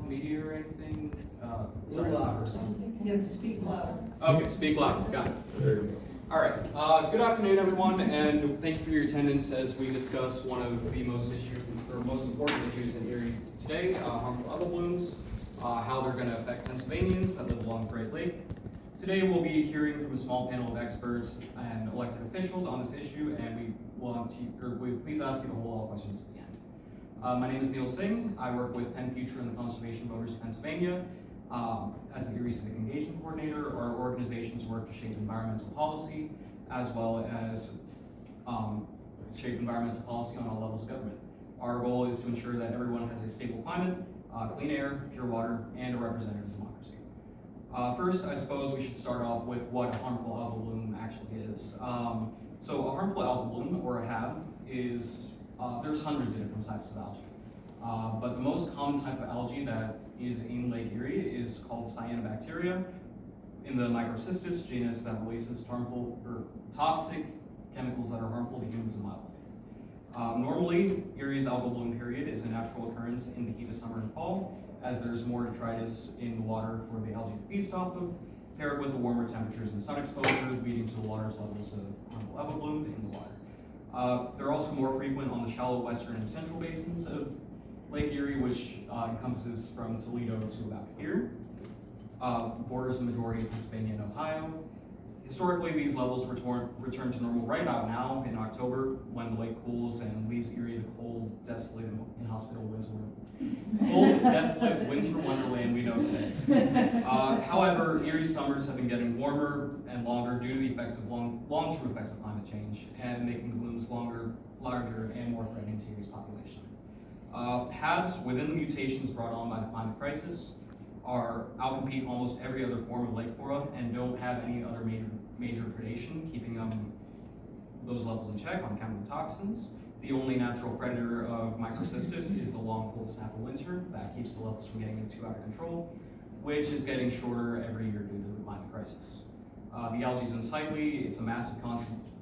media or anything? Sorry, that's my first one. You have to speak louder. Okay, speak loud. Got it. There you go. All right. Good afternoon, everyone, and thank you for your attendance as we discuss one of the most important issues in Erie today: harmful algal blooms, how they're going to affect Pennsylvanians that live along the Great Lake. Today, we'll be hearing from a small panel of experts and elected officials on this issue, and we please ask you to hold all questions to the end. My name is Neel Singh. I work with PennFuture and the Conservation Voters of Pennsylvania. As the Erie Civic Engagement Coordinator, our organizations work to shape environmental policy as well as shape environmental policy on all levels of government. Our goal is to ensure that everyone has a stable climate, clean air, pure water, and a representative democracy. First, I suppose we should start off with what a harmful algal bloom actually is. So a harmful algal bloom, or a HAB, is, there's hundreds of different types of algae. But the most common type of algae that is in Lake Erie is called cyanobacteria in the Microcystis genus that releases harmful or toxic chemicals that are harmful to humans and wildlife. Normally, Erie's algal bloom period is a natural occurrence in the heat of summer and fall, as there's more detritus in the water for the algae to feast off of, paired with the warmer temperatures and sun exposure, leading to the water's levels of harmful algal bloom in the water. They're also more frequent on the shallow western and central basins of Lake Erie, which encompasses from Toledo to about here, borders the majority of Pennsylvania and Ohio. Historically, these levels return to normal right about now in October, when the lake cools and leaves Erie the cold, desolate, desolate winter wonderland we know today. However, Erie's summers have been getting warmer and longer due to the effects of long-term effects of climate change and making the blooms larger, and more threatening to Erie's population. HABs, within the mutations brought on by the climate crisis, outcompete almost every other form of lake flora and don't have any other major predation, keeping those levels in check on chemical toxins. The only natural predator of Microcystis is the long cold snap of winter that keeps the levels from getting too out of control, which is getting shorter every year due to the climate crisis. The algae is unsightly, it's a massive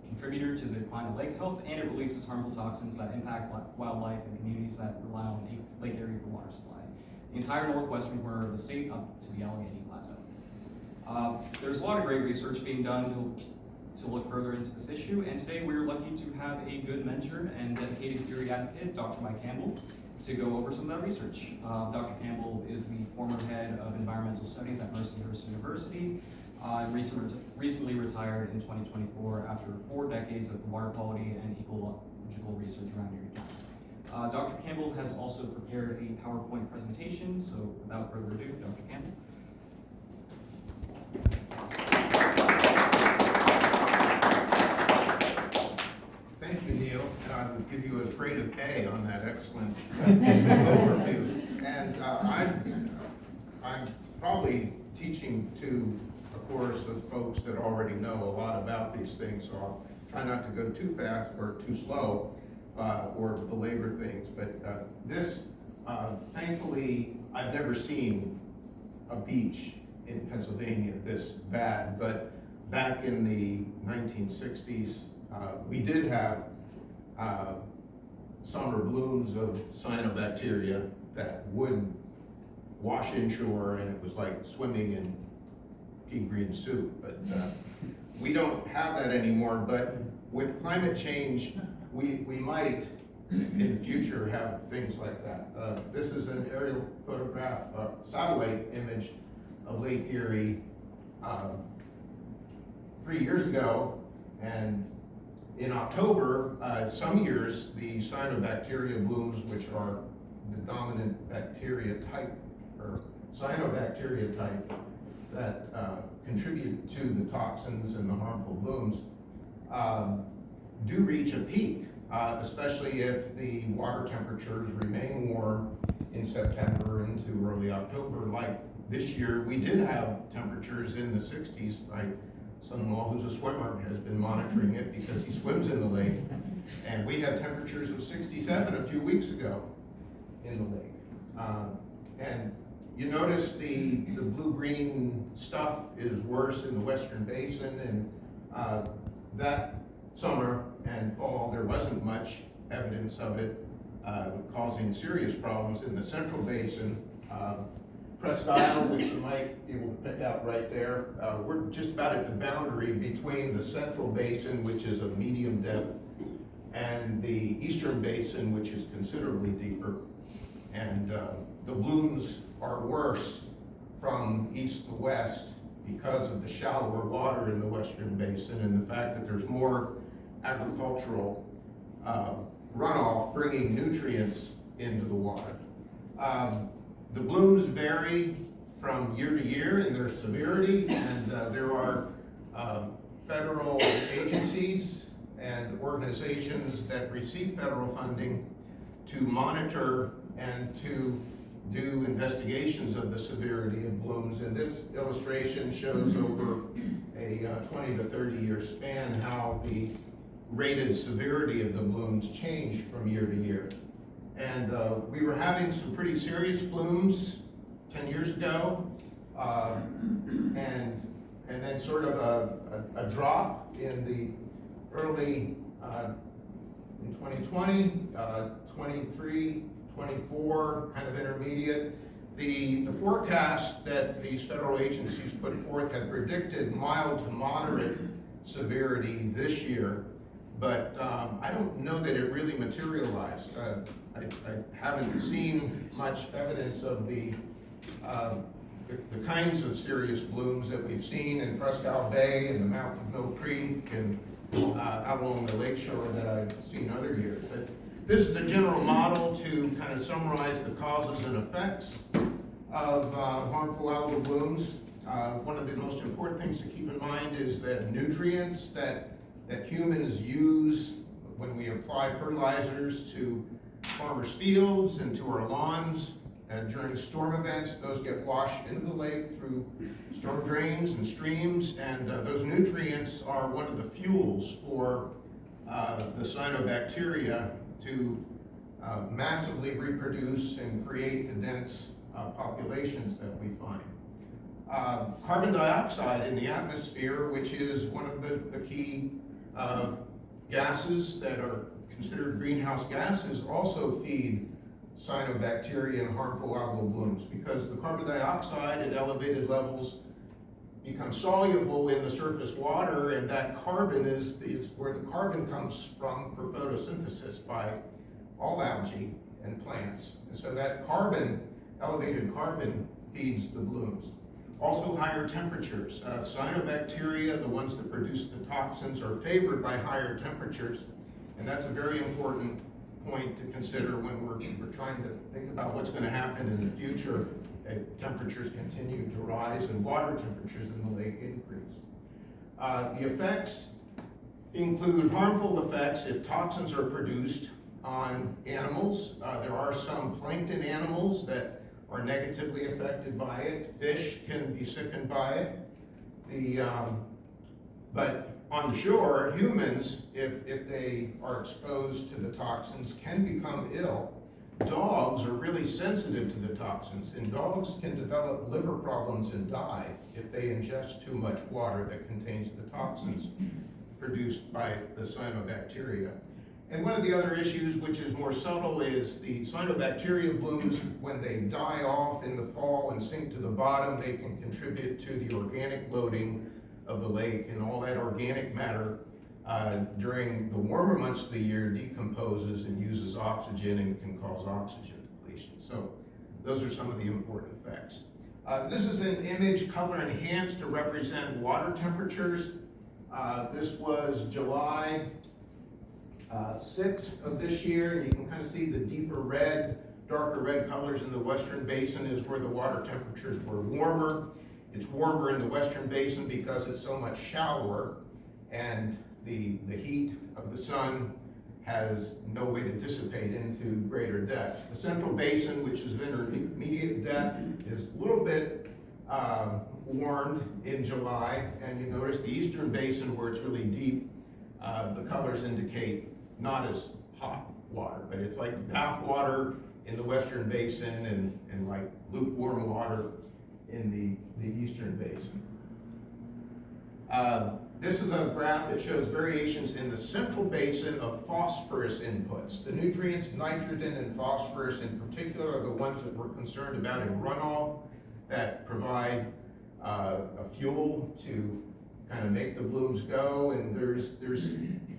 contributor to the decline of lake health, and it releases harmful toxins that impact wildlife and communities that rely on Lake Erie for water supply. The entire northwestern corner of the state up to the Allegheny Plateau. There's a lot of great research being done to look further into this issue, and today we're lucky to have a good mentor and dedicated Erie advocate, Dr. Mike Campbell, to go over some of that research. Dr. Campbell is the former head of environmental studies at Mercyhurst University, recently retired in 2024 after 4 decades of water quality and ecological research around Erie County. Dr. Campbell has also prepared a PowerPoint presentation, so without further ado, Dr. Campbell. Thank you, Neil, and I would give you a grade of A on that excellent overview. And I'm probably teaching to a chorus of folks that already know a lot about these things, so I'll try not to go too fast or too slow or belabor things. But thankfully, I've never seen a beach in Pennsylvania this bad, but back in the 1960s, we did have summer blooms of cyanobacteria that would wash inshore, and it was like swimming in pea green soup. But we don't have that anymore. But with climate change, we might in the future have things like that. This is an aerial photograph, satellite image of Lake Erie 3 years ago, and in October, some years, the cyanobacteria blooms, which are the dominant bacteria type, or cyanobacteria type, that contribute to the toxins and the harmful blooms, do reach a peak, especially if the water temperatures remain warm in September into early October. Like this year, we did have temperatures in the 60s. My son-in-law, who's a swimmer, has been monitoring it because he swims in the lake, and we had temperatures of 67 a few weeks ago in the lake. And you notice the blue-green stuff is worse in the western basin, and that summer and fall there wasn't much evidence of it causing serious problems in the central basin Presque Isle, which you might be able to pick out right there, we're just about at the boundary between the Central Basin, which is a medium depth, and the Eastern Basin, which is considerably deeper. And the blooms are worse from east to west because of the shallower water in the Western Basin and the fact that there's more agricultural runoff bringing nutrients into the water. The blooms vary from year to year in their severity, and there are federal agencies and organizations that receive federal funding to monitor and to do investigations of the severity of blooms. And this illustration shows over a 20 to 30 year span how the rated severity of the blooms changed from year to year. And we were having some pretty serious blooms 10 years ago, and then sort of a drop in the early, in 2020, 23, 24, kind of intermediate. The forecast that these federal agencies put forth had predicted mild to moderate severity this year, but I don't know that it really materialized. I haven't seen much evidence of the kinds of serious blooms that we've seen in Presque Isle Bay and the mouth of Mill Creek and out along the lakeshore that I've seen other years. This is the general model to kind of summarize the causes and effects of harmful algal blooms. One of the most important things to keep in mind is that nutrients that humans use when we apply fertilizers to farmers' fields and to our lawns, and during storm events, those get washed into the lake through storm drains and streams, and those nutrients are one of the fuels for the cyanobacteria to massively reproduce and create the dense populations that we find. Carbon dioxide in the atmosphere, which is one of the key gases that are considered greenhouse gases, also feed cyanobacteria and harmful algal blooms, because the carbon dioxide at elevated levels becomes soluble in the surface water, and that carbon is where the carbon comes from for photosynthesis by all algae and plants. And so that carbon, elevated carbon, feeds the blooms. Also higher temperatures. Cyanobacteria, the ones that produce the toxins, are favored by higher temperatures, and that's a very important point to consider when we're trying to think about what's going to happen in the future if temperatures continue to rise and water temperatures in the lake increase. The effects include harmful effects if toxins are produced on animals. There are some plankton animals that are negatively affected by it. Fish can be sickened by it. But on the shore, humans, if they are exposed to the toxins, can become ill. Dogs are really sensitive to the toxins, and dogs can develop liver problems and die if they ingest too much water that contains the toxins produced by the cyanobacteria. And one of the other issues, which is more subtle, is the cyanobacteria blooms, when they die off in the fall and sink to the bottom, they can contribute to the organic loading of the lake, and all that organic matter during the warmer months of the year decomposes and uses oxygen and can cause oxygen depletion. So those are some of the important effects. This is an image color enhanced to represent water temperatures. This was July 6th of this year, and you can kind of see the deeper red, darker red colors in the Western Basin is where the water temperatures were warmer. It's warmer in the Western Basin because it's so much shallower, and the heat of the sun has no way to dissipate into greater depth. The Central Basin, which is of intermediate depth, is a little bit warmed in July, and you notice the Eastern Basin, where it's really deep, the colors indicate not as hot water, but it's like bath water in the Western Basin and like lukewarm water in the Eastern Basin. This is a graph that shows variations in the central basin of phosphorus inputs. The nutrients, nitrogen and phosphorus in particular, are the ones that we're concerned about in runoff that provide a fuel to kind of make the blooms go. And there's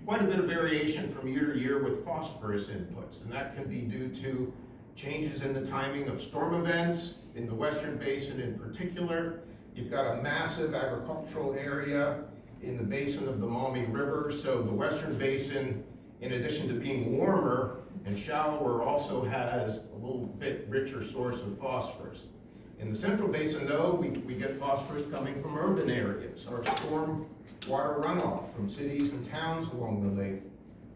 quite a bit of variation from year to year with phosphorus inputs. And that can be due to changes in the timing of storm events in the Western Basin in particular. You've got a massive agricultural area in the basin of the Maumee River. So the Western Basin, in addition to being warmer and shallower, also has a little bit richer source of phosphorus. In the Central Basin, though, we get phosphorus coming from urban areas. Our storm water runoff from cities and towns along the lake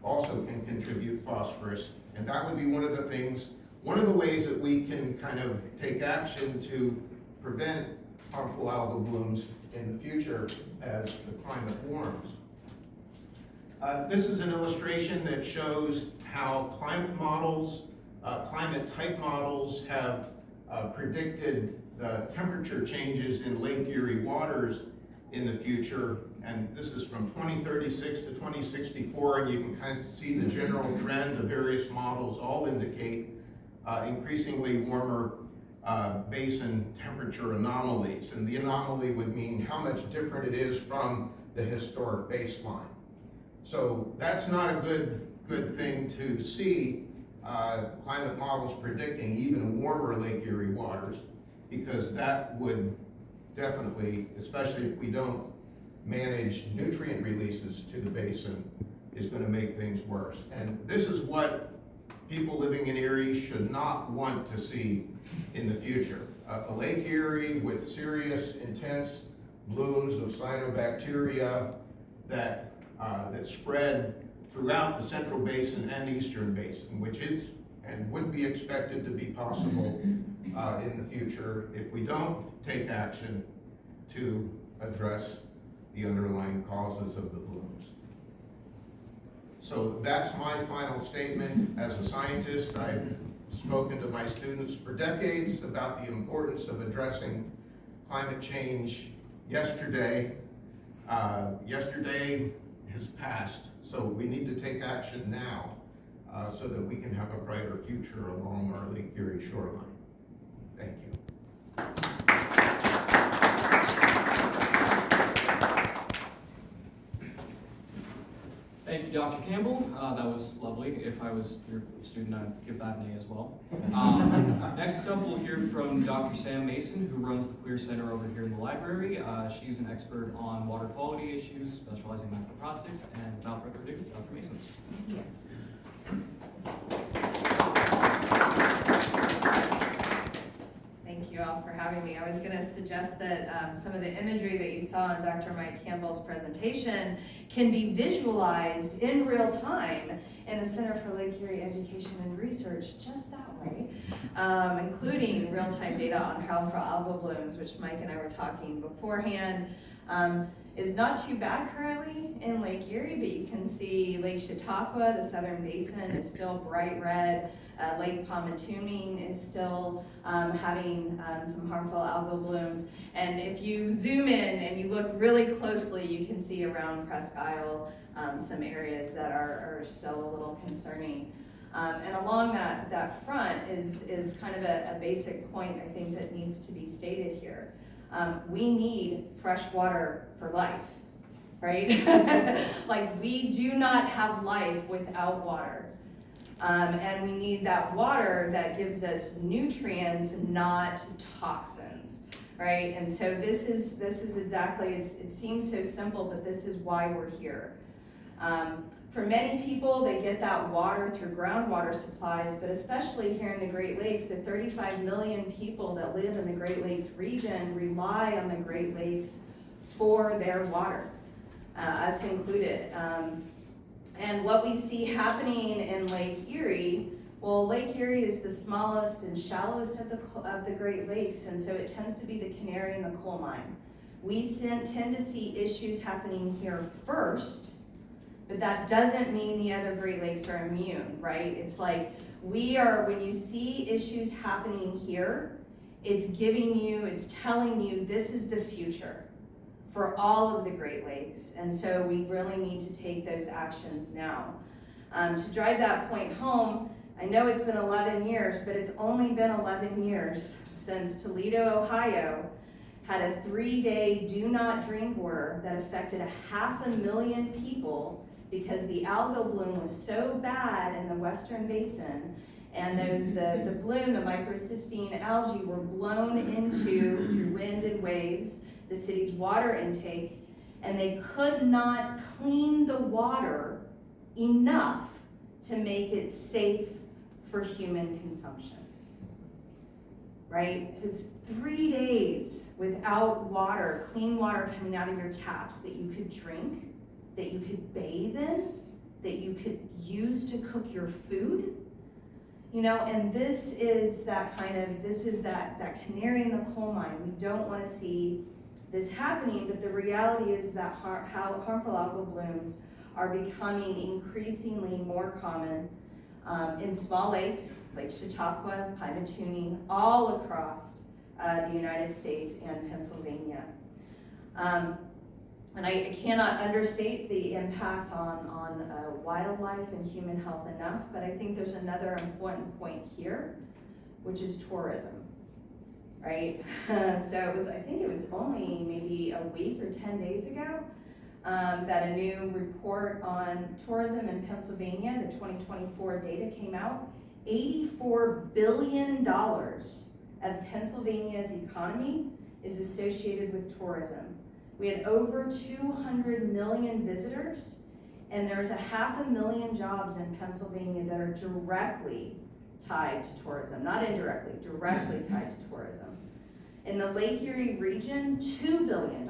also can contribute phosphorus. And that would be one of the ways that we can kind of take action to prevent harmful algal blooms in the future as the climate warms. This is an illustration that shows how climate models, climate type models have predicted the temperature changes in Lake Erie waters in the future. And this is from 2036 to 2064, and you can kind of see the general trend of various models all indicate increasingly warmer basin temperature anomalies. And the anomaly would mean how much different it is from the historic baseline. So that's not a good thing to see, climate models predicting even warmer Lake Erie waters, because that would definitely, especially if we don't manage nutrient releases to the basin, is going to make things worse. And this is what people living in Erie should not want to see in the future. A Lake Erie with serious, intense blooms of cyanobacteria that spread throughout the Central Basin and Eastern Basin, which is and would be expected to be possible in the future if we don't take action to address the underlying causes of the blooms. So that's my final statement. As a scientist, I've spoken to my students for decades about the importance of addressing climate change. Yesterday has passed, so we need to take action now so that we can have a brighter future along our Lake Erie shoreline. Thank you. Thank you, Dr. Campbell. That was lovely. If I was your student, I'd give that an A as well. Next up, we'll hear from Dr. Sam Mason, who runs the Queer Center over here in the library. She's an expert on water quality issues, specializing in microplastics. And without further ado, Dr. Mason. Thank you all for having me. I was going to suggest that some of the imagery that you saw in Dr. Mike Campbell's presentation can be visualized in real time in the Center for Lake Erie Education and Research just that way, including real-time data on harmful algal blooms, which Mike and I were talking beforehand. Is not too bad currently in Lake Erie, but you can see Lake Chautauqua, the southern basin, is still bright red. Lake Pomatuning is still having some harmful algal blooms. And if you zoom in and you look really closely, you can see around Presque Isle some areas that are still a little concerning. And along that front is kind of a basic point I think that needs to be stated here. We need fresh water for life, right? Like, we do not have life without water. And we need that water that gives us nutrients, not toxins, right? And so this is exactly, it seems so simple, but this is why we're here. For many people, they get that water through groundwater supplies, but especially here in the Great Lakes, the 35 million people that live in the Great Lakes region rely on the Great Lakes for their water, us included. And what we see happening in Lake Erie, well, Lake Erie is the smallest and shallowest of the Great Lakes, and so it tends to be the canary in the coal mine. We tend to see issues happening here first, but that doesn't mean the other Great Lakes are immune, right? It's like when you see issues happening here, it's telling you this is the future for all of the Great Lakes. And so we really need to take those actions now. To drive that point home, I know it's been 11 years, but it's only been 11 years since Toledo, Ohio had a 3-day do not drink order that affected 500,000 people because the algal bloom was so bad in the Western Basin, and the bloom, the microcystine algae, were blown into, through wind and waves, the city's water intake, and they could not clean the water enough to make it safe for human consumption. Right? Because 3 days without water, clean water coming out of your taps that you could drink, that you could bathe in, that you could use to cook your food. You know, and this is that canary in the coal mine. We don't want to see this happening, but the reality is that how harmful algal blooms are becoming increasingly more common in small lakes, Lake Chautauqua, PennFuture, all across the United States and Pennsylvania. And I cannot understate the impact on wildlife and human health enough, but I think there's another important point here, which is tourism, right? I think it was only maybe a week or 10 days ago that a new report on tourism in Pennsylvania, the 2024 data came out. $84 billion of Pennsylvania's economy is associated with tourism. We had over 200 million visitors, and there's 500,000 jobs in Pennsylvania that are directly tied to tourism, not indirectly, directly tied to tourism. In the Lake Erie region, $2 billion.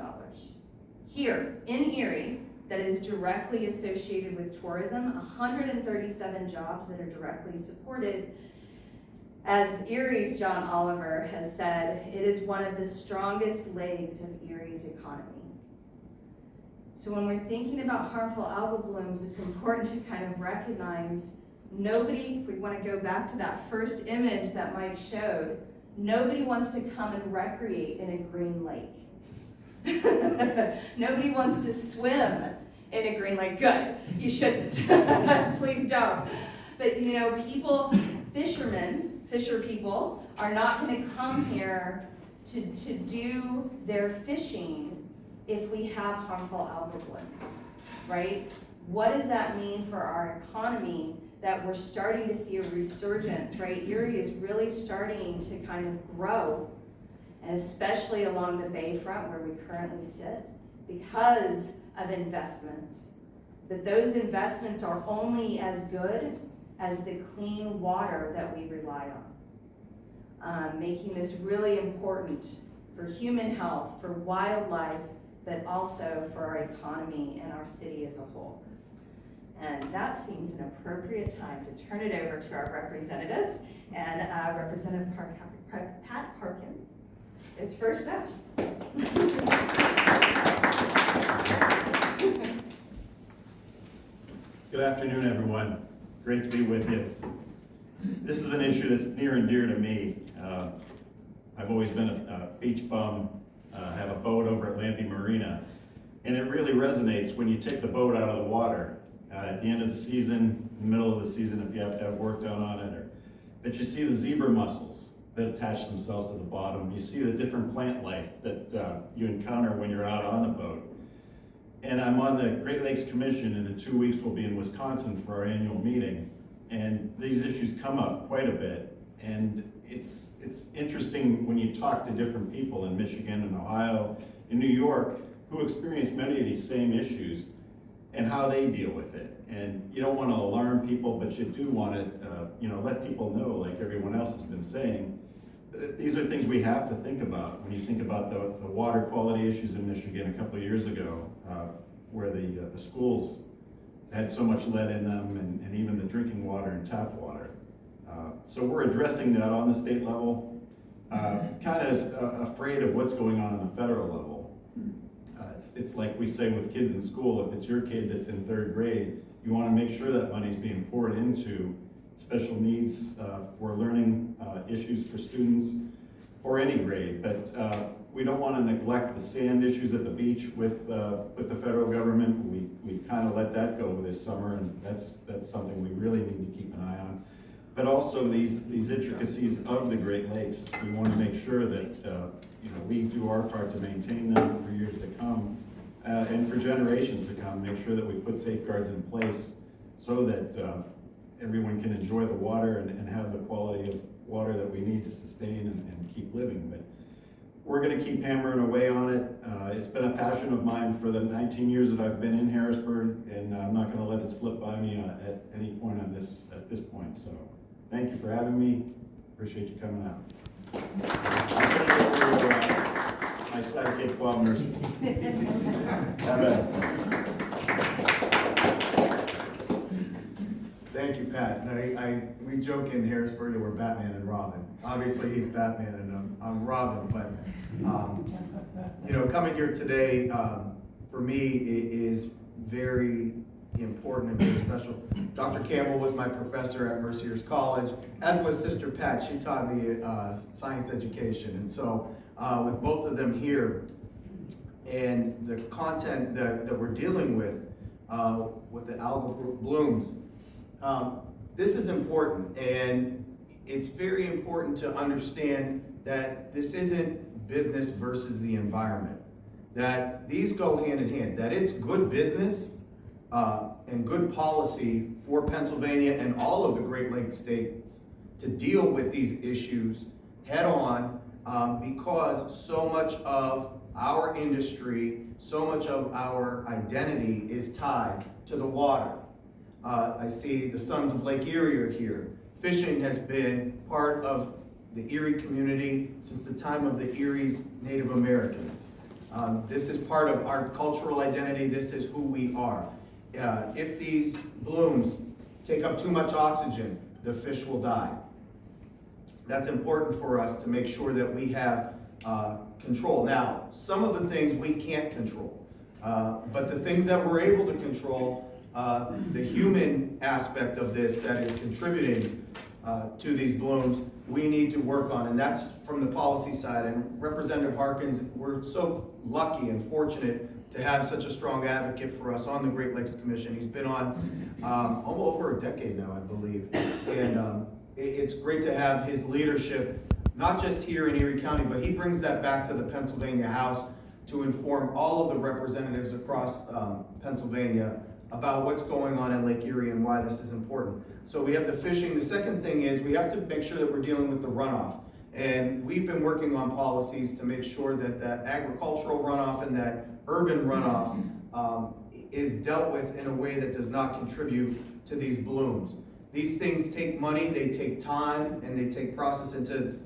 Here in Erie, that is directly associated with tourism, 137 jobs that are directly supported. As Erie's John Oliver has said, it is one of the strongest legs of Erie's economy. So when we're thinking about harmful algal blooms, it's important to kind of recognize nobody, if we want to go back to that first image that Mike showed, nobody wants to come and recreate in a green lake. Nobody wants to swim in a green lake. Good, you shouldn't. Please don't. But you know, fisher people are not going to come here to do their fishing if we have harmful algal blooms, right? What does that mean for our economy that we're starting to see a resurgence, right? Erie is really starting to kind of grow, and especially along the bayfront where we currently sit, because of investments. But those investments are only as good as the clean water that we rely on. Making this really important for human health, for wildlife, but also for our economy and our city as a whole. And that seems an appropriate time to turn it over to our representatives, and Representative Pat Harkins is first up. Good afternoon, everyone. Great to be with you. This is an issue that's near and dear to me. I've always been a beach bum, have a boat over at Lampy Marina, and it really resonates when you take the boat out of the water at the end of the season, in the middle of the season if you have to have work done on it, but you see the zebra mussels that attach themselves to the bottom. You see the different plant life that you encounter when you're out on the boat. And I'm on the Great Lakes Commission, and in 2 weeks we'll be in Wisconsin for our annual meeting. And these issues come up quite a bit. And it's interesting when you talk to different people in Michigan and Ohio, in New York, who experience many of these same issues and how they deal with it. And you don't want to alarm people, but you do want to let people know, like everyone else has been saying, these are things we have to think about. When you think about the water quality issues in Michigan a couple of years ago, where the schools had so much lead in them, and even the drinking water and tap water. So we're addressing that on the state level, kind of afraid of what's going on the federal level. It's like we say with kids in school, if it's your kid that's in 3rd grade, you want to make sure that money's being poured into special needs for learning issues for students, or any grade, but we don't want to neglect the sand issues at the beach with the federal government. We kind of let that go this summer, and that's something we really need to keep an eye on. But also these intricacies of the Great Lakes, we want to make sure that we do our part to maintain them for years to come, and for generations to come. Make sure that we put safeguards in place so that everyone can enjoy the water and have the quality of water that we need to sustain and keep living. But we're going to keep hammering away on it. It's been a passion of mine for the 19 years that I've been in Harrisburg, and I'm not going to let it slip by me at any point at this point. So thank you for having me. Appreciate you coming out. I'll turn it over to my sidekick, Bob Mercy. Have at it. Thank you, Pat. And we joke in Harrisburg that we're Batman and Robin. Obviously, he's Batman and I'm Robin, but coming here today, for me, it is very important and very special. Dr. Campbell was my professor at Mercyhurst College, as was Sister Pat. She taught me science education. And so with both of them here, and the content that we're dealing with the algal blooms, this is important, and it's very important to understand that this isn't business versus the environment, that these go hand in hand, that it's good business and good policy for Pennsylvania and all of the Great Lakes states to deal with these issues head on, because so much of our industry, so much of our identity is tied to the water. I see the Sons of Lake Erie are here. Fishing has been part of the Erie community since the time of the Erie's Native Americans. This is part of our cultural identity. This is who we are. If these blooms take up too much oxygen, the fish will die. That's important for us to make sure that we have control. Now, some of the things we can't control, but the things that we're able to control, the human aspect of this that is contributing to these blooms, we need to work on, and that's from the policy side. And Representative Harkins, we're so lucky and fortunate to have such a strong advocate for us on the Great Lakes Commission. He's been on over a decade now, I believe, and it's great to have his leadership, not just here in Erie County, but he brings that back to the Pennsylvania House to inform all of the representatives across Pennsylvania about what's going on in Lake Erie and why this is important. So we have the fishing. The second thing is we have to make sure that we're dealing with the runoff. And we've been working on policies to make sure that that agricultural runoff and that urban runoff is dealt with in a way that does not contribute to these blooms. These things take money, they take time, and they take process. And to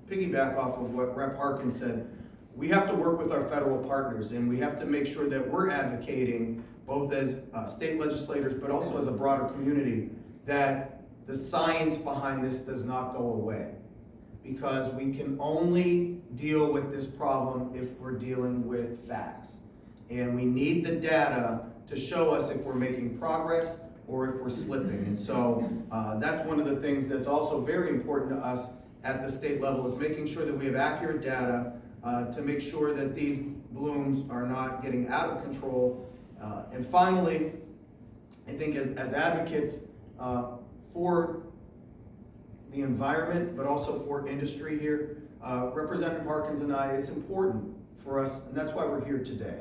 piggyback off of what Rep. Harkins said, we have to work with our federal partners, and we have to make sure that we're advocating, both as state legislators, but also as a broader community, that the science behind this does not go away. Because we can only deal with this problem if we're dealing with facts. And we need the data to show us if we're making progress or if we're slipping. And so that's one of the things that's also very important to us at the state level, is making sure that we have accurate data to make sure that these blooms are not getting out of control. And finally, I think as advocates for the environment, but also for industry here, Representative Harkins and I, it's important for us, and that's why we're here today.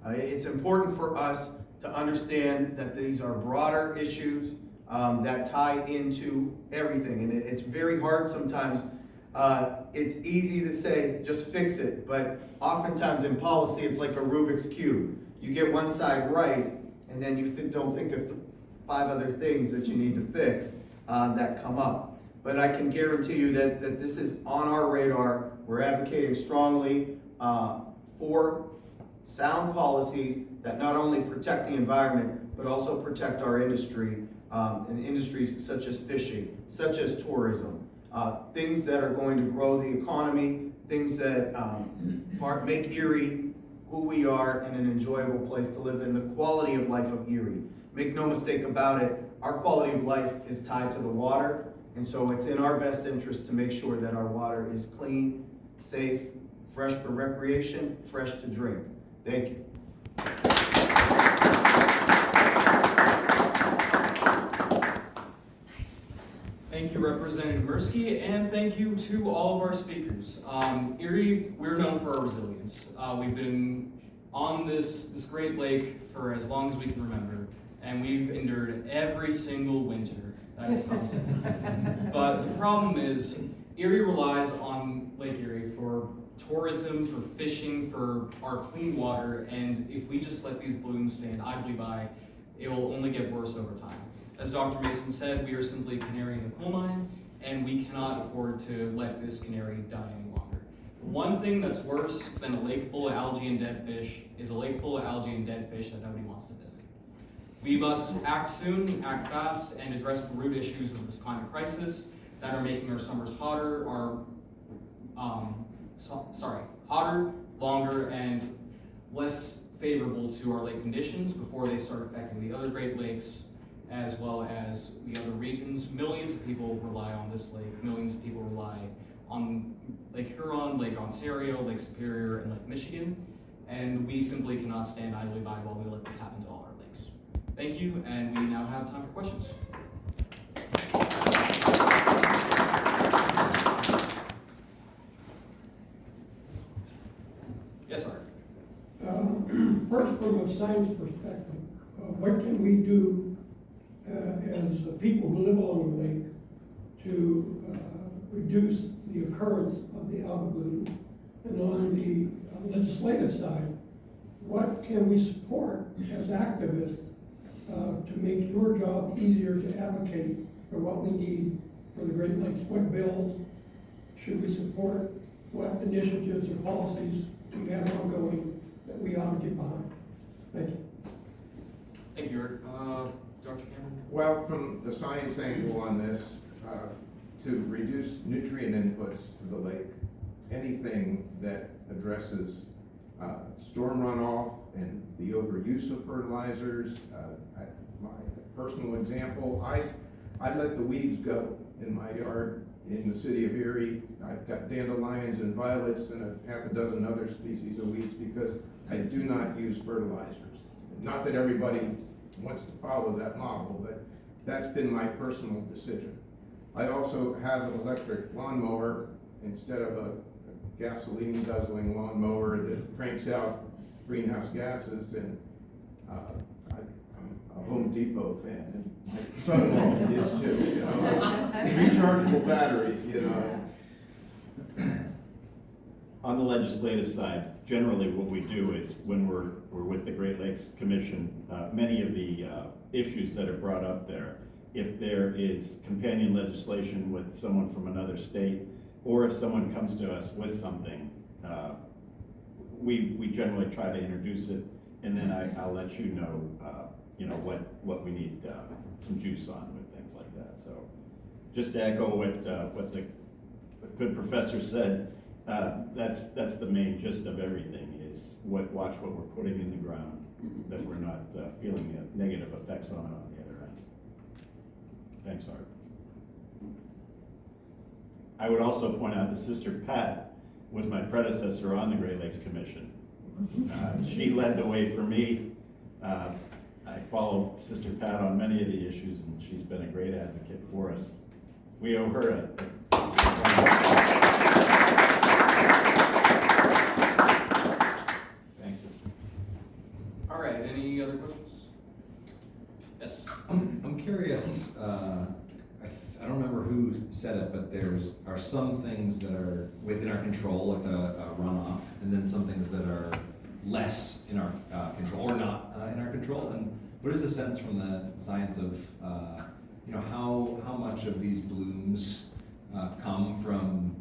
It's important for us to understand that these are broader issues that tie into everything. And it's very hard sometimes. It's easy to say, just fix it, but oftentimes in policy, it's like a Rubik's Cube. You get one side right, and then you don't think of 5 other things that you need to fix that come up. But I can guarantee you that this is on our radar. We're advocating strongly for sound policies that not only protect the environment, but also protect our industry, and industries such as fishing, such as tourism, things that are going to grow the economy, things that make Erie who we are and an enjoyable place to live in, the quality of life of Erie. Make no mistake about it, our quality of life is tied to the water, And so it's in our best interest to make sure that our water is clean, safe, fresh for recreation, fresh to drink. Thank you. Thank you, Representative Merski, and thank you to all of our speakers. Erie, we're known for our resilience. We've been on this Great Lake for as long as we can remember, and we've endured every single winter that has come since. But the problem is, Erie relies on Lake Erie for tourism, for fishing, for our clean water, and if we just let these blooms stand idly by, it will only get worse over time. As Dr. Mason said, we are simply a canary in the coal mine, and we cannot afford to let this canary die any longer. One thing that's worse than a lake full of algae and dead fish is a lake full of algae and dead fish that nobody wants to visit. We must act soon, act fast, and address the root issues of this climate crisis that are making our summers hotter, hotter, longer, and less favorable to our lake conditions before they start affecting the other Great Lakes, as well as the other regions. Millions of people rely on this lake. Millions of people rely on Lake Huron, Lake Ontario, Lake Superior, and Lake Michigan. And we simply cannot stand idly by while we let this happen to all our lakes. Thank you, and we now have time for questions. Yes, sir. First, from a science perspective, what can we do as people who live along the lake to reduce the occurrence of the algal bloom? And on the legislative side, what can we support as activists to make your job easier to advocate for what we need for the Great Lakes? What bills should we support? What initiatives or policies do we have ongoing that we ought to get behind? Thank you. Thank you, Eric. Dr. Campbell? Well, from the science angle on this, to reduce nutrient inputs to the lake, anything that addresses storm runoff and the overuse of fertilizers. My personal example, I let the weeds go in my yard in the city of Erie. I've got dandelions and violets and a half a dozen other species of weeds because I do not use fertilizers. Not that everybody wants to follow that model, but that's been my personal decision. I also have an electric lawnmower instead of a gasoline guzzling lawnmower that cranks out greenhouse gases, and I'm a Home Depot fan, and my son-in-law is too, you know. Rechargeable batteries, you know. On the legislative side, generally what we do is when we're with the Great Lakes Commission, many of the issues that are brought up there, if there is companion legislation with someone from another state, or if someone comes to us with something, we generally try to introduce it, and then I'll let you know, what we need some juice on with things like that. So, just to echo what the good professor said, that's the main gist of everything is watch what we're putting in the ground, that we're not feeling the negative effects on it on the other end. Thanks, Art. I would also point out that Sister Pat was my predecessor on the Great Lakes Commission. She led the way for me. I follow Sister Pat on many of the issues, and she's been a great advocate for us. We owe her a thanks, Sister. All right, any other questions? Yes. I'm curious, I don't remember who said it, but are some things that are within our control, like a runoff, and then some things that are less in our control or not in our control. And what is the sense from the science of how much of these blooms come from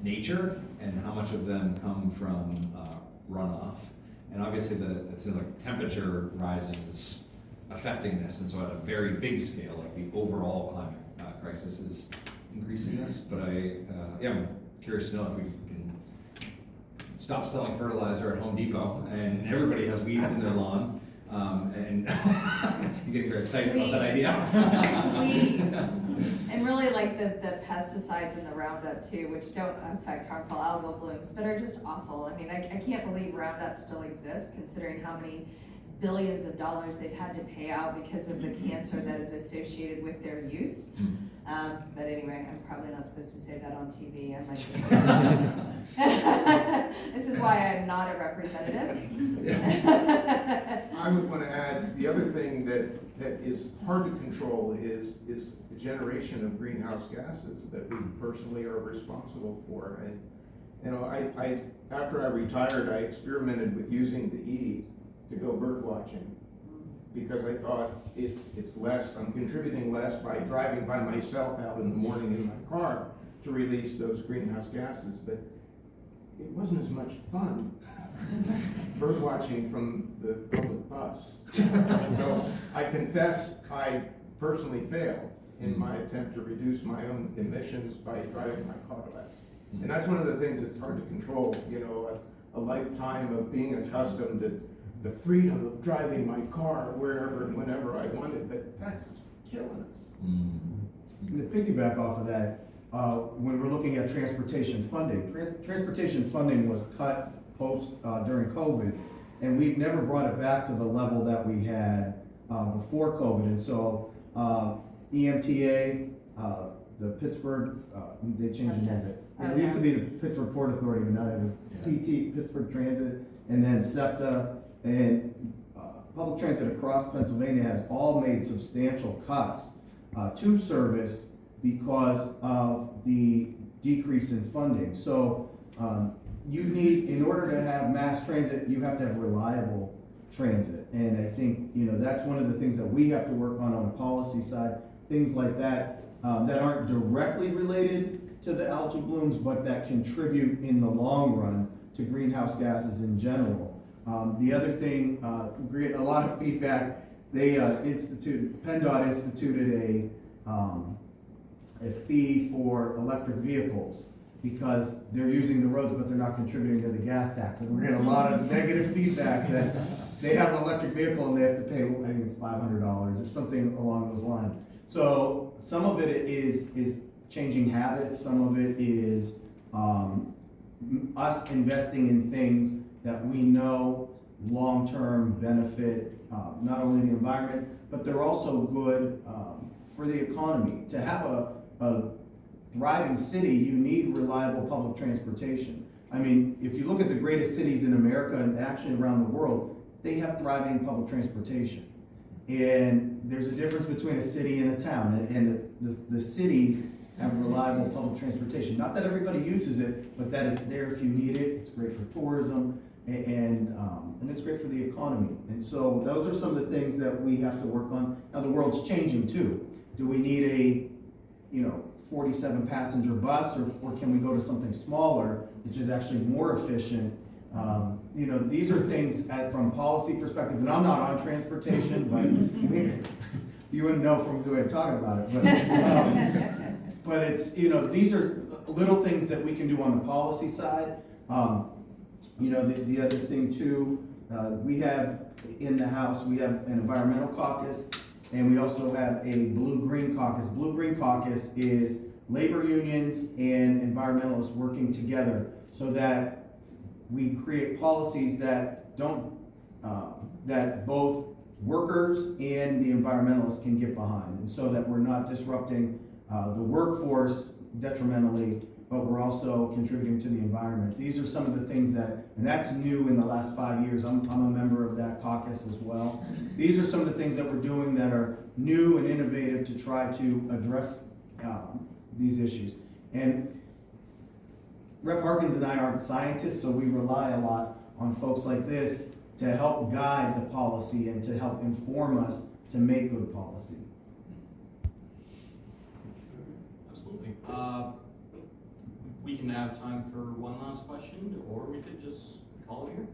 nature, and how much of them come from runoff? And obviously, it's like temperature rising is affecting this, and so at a very big scale, like the overall climate crisis is increasing this. But I'm curious to know if we can stop selling fertilizer at Home Depot and everybody has weeds in their lawn, And you're getting very excited about that idea. Please. And really like the pesticides and the Roundup too, which don't affect harmful algal blooms, but are just awful. I mean, I can't believe Roundup still exists considering how many billions of dollars they've had to pay out because of the cancer that is associated with their use. But anyway, I'm probably not supposed to say that on TV. I might just This is why I'm not a representative. I would want to add, the other thing that is hard to control is the generation of greenhouse gases that we personally are responsible for. And, you know, I after I retired, I experimented with using the E to go bird watching, because I thought it's less, I'm contributing less by driving by myself out in the morning in my car to release those greenhouse gases, but it wasn't as much fun bird watching from the public bus. So I confess I personally failed in my attempt to reduce my own emissions by driving my car less. And that's one of the things that's hard to control, you know, a lifetime of being accustomed to the freedom of driving my car wherever and whenever I wanted, but that's killing us. And to piggyback off of that, when we're looking at transportation funding, transportation funding was cut during COVID, and we've never brought it back to the level that we had before COVID. And so EMTA, the Pittsburgh, they changed the name of it. It used to be the Pittsburgh Port Authority, but now they have PT, Pittsburgh Transit, and then SEPTA, and public transit across Pennsylvania has all made substantial cuts to service because of the decrease in funding. So you need, in order to have mass transit, you have to have reliable transit. And I think, you know, that's one of the things that we have to work on a policy side, things like that, that aren't directly related to the algae blooms, but that contribute in the long run to greenhouse gases in general. The other thing, we get a lot of feedback. They PennDOT instituted a fee for electric vehicles because they're using the roads, but they're not contributing to the gas tax. And we're getting a lot of negative feedback that they have an electric vehicle and they have to pay, I think it's $500 or something along those lines. So some of it is changing habits. Some of it is us investing in things that we know long-term benefit not only the environment, but they're also good for the economy. To have a thriving city, you need reliable public transportation. I mean, if you look at the greatest cities in America and actually around the world, they have thriving public transportation. And there's a difference between a city and a town, and the cities have reliable public transportation. Not that everybody uses it, but that it's there if you need it. It's great for tourism, and it's great for the economy. And so those are some of the things that we have to work on. Now the world's changing too. Do we need a 47 passenger bus, or can we go to something smaller, which is actually more efficient? These are things from policy perspective, and I'm not on transportation, but you wouldn't know from the way I'm talking about it. But it's, these are little things that we can do on the policy side. The other thing too, we have in the House, we have an environmental caucus, and we also have a blue-green caucus. Blue-green caucus is labor unions and environmentalists working together so that we create policies that that both workers and the environmentalists can get behind, and so that we're not disrupting the workforce detrimentally, but we're also contributing to the environment. These are some of the things and that's new in the last 5 years. I'm a member of that caucus as well. These are some of the things that we're doing that are new and innovative to try to address these issues. And Rep. Harkins and I aren't scientists, so we rely a lot on folks like this to help guide the policy and to help inform us to make good policy. Absolutely. We can have time for one last question, or we could just call it here.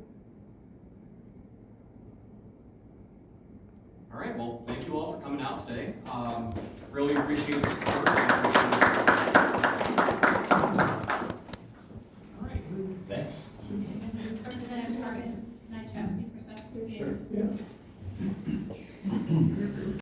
All right, well, thank you all for coming out today. Really appreciate the support.